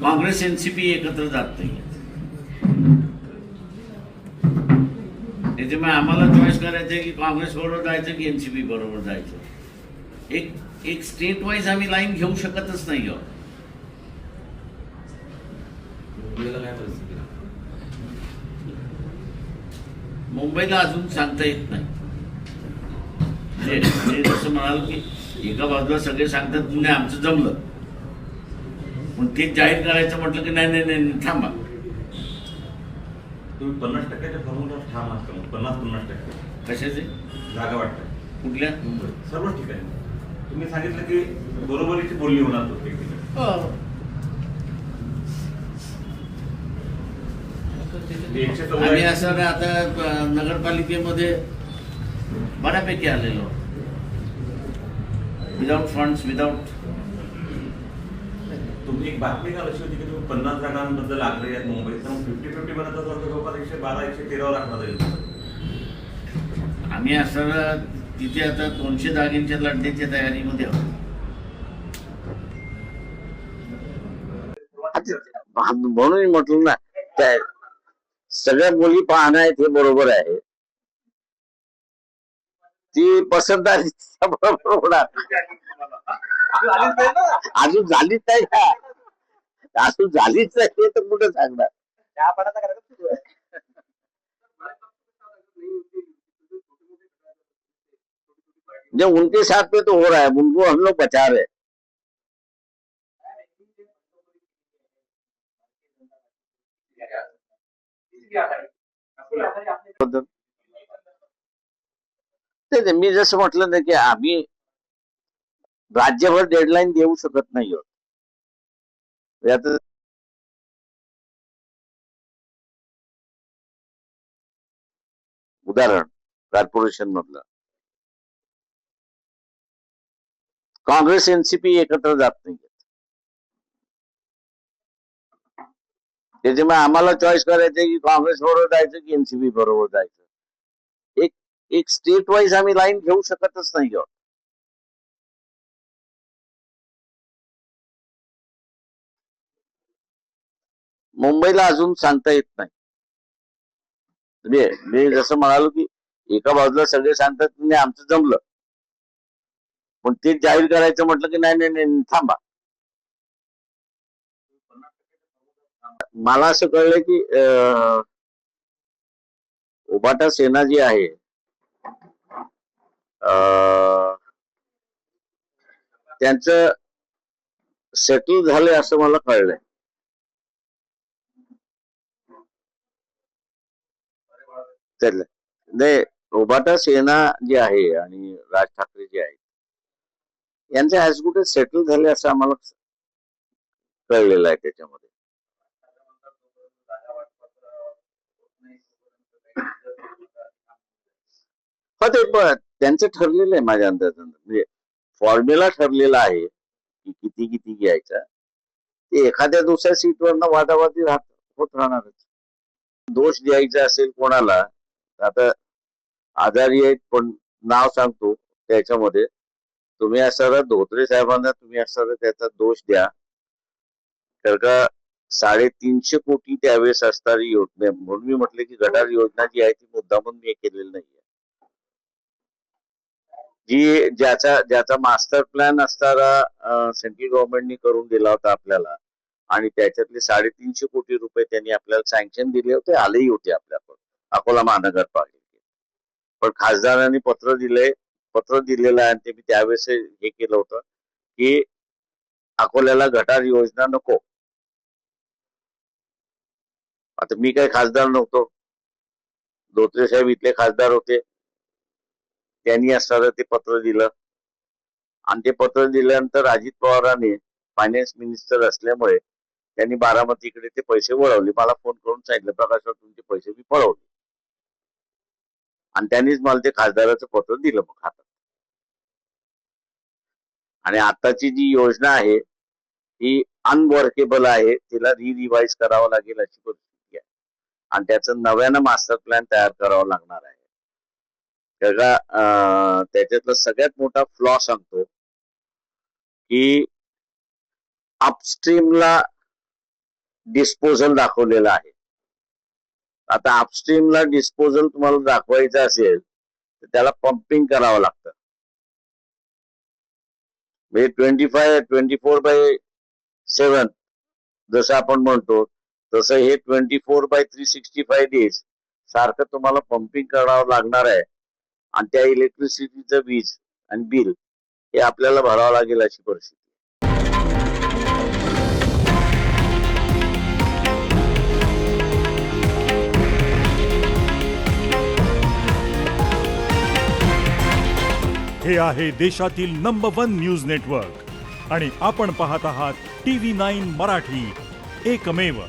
Congress NCP एकत्र जात नाही. त्याच्यामुळे आम्हाला चॉईस करायचं आहे की काँग्रेस बरोबर जायचं की एनसीपी बरोबर जायचं. एक एक स्टेट वाईज आम्ही लाईन घेऊ शकतच नाही आहोत. मुंबईला अजून सांगता येत नाही. म्हणजे जसं म्हणाल की एका बाजूला सगळे सांगतात पुणे आमचं जमलं, पण ते जाहीर करायचं म्हटलं की नाही नाही नाही थांबा. तुम्ही 50%च्या फॉर्म्युला ठाम असता, 50-50% कशाचे जागा वाटतं कुठल्या मुंबई सर्व ठिकाणी तुम्ही सांगितलं की बरोबरीची बोलणी होणार प्रत्येक ठिकाणी. आम्ही असं आता नगरपालिकेमध्ये बऱ्यापैकी आलेलो विदाउट फंड्स विदाउट. तुम्ही एक बातमी काल अशी होती की तुम्ही 50 जागांबद्दल आग्रही आहेत मुंबईत, तर 50-50 बनत असाल तर जवळपास 112-113 राखणार जाईल. आम्ही असं तिथे आता 200 जागेंच्या लढण्याच्या तयारीमध्ये आहोत. म्हणून म्हटलं ना त्या सगळ्या मुली पाहणं आहेत हे बरोबर आहे. ती पसंतदारी बरोबर होणार. अजून झालीच नाही का, अजून झालीच नाही हे तर कुठं सांगणार. जो उनके साथ में तो हो रहा है, उनको हम लोग बचा रहे. मी जसं म्हटलं ना की आम्ही राज्यभर डेडलाईन देऊ शकत नाही आहोत. यात उदाहरण कॉर्पोरेशन मधलं काँग्रेस एनसीपी एकत्र जात नाही. त्याच्यामुळे आम्हाला चॉईस करायचं की काँग्रेस बरोबर जायचं की एनसीपी बरोबर जायचं. एक एक स्टेट वाईज आम्ही लाईन घेऊ शकतच नाही आहोत. मुंबईला अजून सांगता येत नाही. म्हणजे मी जसं म्हणालो की एका बाजूला सगळे सांगतात की आमचं जमलं, पण ते जाहीर करायचं म्हटलं की नाही नाही नाही थांबा. मला असं कळलं की उबाटा सेना जी आहे त्यांचं सेटल झालंय असं मला कळलंय. नाही, उबाटा सेना जी आहे आणि राज ठाकरे जे आहेत यांचे ऍज गुड सेटल झाले असं आम्हाला कळलेलं आहे त्याच्यामध्ये. हो ते त्यांचं ठरलेलं आहे माझ्या अंदाजानं. म्हणजे फॉर्म्युला ठरलेला आहे की किती किती घ्यायचा. ते एखाद्या दुसऱ्या सीटवरनं वादावादी होत राहणारच. दोष द्यायचा असेल कोणाला, आता आजारी आहेत पण नाव सांगतो त्याच्यामध्ये तुम्ही असं धोत्रे साहेबांना तुम्ही असं त्याचा दोष द्या. तर का 350 कोटी त्यावेळेस असणारी योजना, म्हणून मी म्हटलं की गटार योजना जी आहे ती मुद्दामून मी केलेली नाहीये. जी ज्याचा मास्टर प्लॅन असणारा सेंट्रल गव्हर्नमेंटनी करून दिला होता आपल्याला, आणि त्याच्यातले 350 कोटी रुपये त्यांनी आपल्याला सँक्शन दिले होते, आलेही होते आपल्याकडे अकोला महानगरपालिकेत. पण खासदारांनी पत्र दिलेलं आहे आणि ते मी त्यावेळेस हे केलं होतं की अकोल्याला गटार योजना नको. आता मी काही खासदार नव्हतो, धोत्रे साहेब इथले खासदार होते. त्यांनी असणारं ते पत्र दिलं आणि ते पत्र दिल्यानंतर अजित पवारांनी फायनान्स मिनिस्टर असल्यामुळे त्यांनी बारामतीकडे ते पैसे वळवले. मला फोन करून सांगितलं प्रकाशराव तुमचे पैसे मी पळवले, आणि त्यांनीच मला ते खासदाराचं पत्र दिलं मग हातात. आणि आताची जी योजना आहे ती अनवर्केबल आहे, तिला रिवाइज करावं लागेल अशी परिस्थिती आहे, आणि त्याचं नव्यानं मास्टर प्लॅन तयार करावं लागणार आहे. त्याच्यातला सगळ्यात मोठा फ्लॉ सांगतो की अपस्ट्रीमला डिस्पोजल दाखवलेलं आहे. आता अपस्ट्रीमला डिस्पोजल तुम्हाला दाखवायचं असेल तर त्याला पंपिंग करावं लागतं. म्हणजे 24/7 जसं आपण म्हणतो तसं हे 24/365 डेज सारखं तुम्हाला पंपिंग करावं लागणार आहे. आणि त्या इलेक्ट्रिसिटीचं वीज आणि बिल हे आपल्याला भरावं लागेल अशी परिस्थिती. हे आहे देशातील नंबर 1 न्यूज नेटवर्क आणि आपण पाहत आहात TV9 मराठी, एकमेव.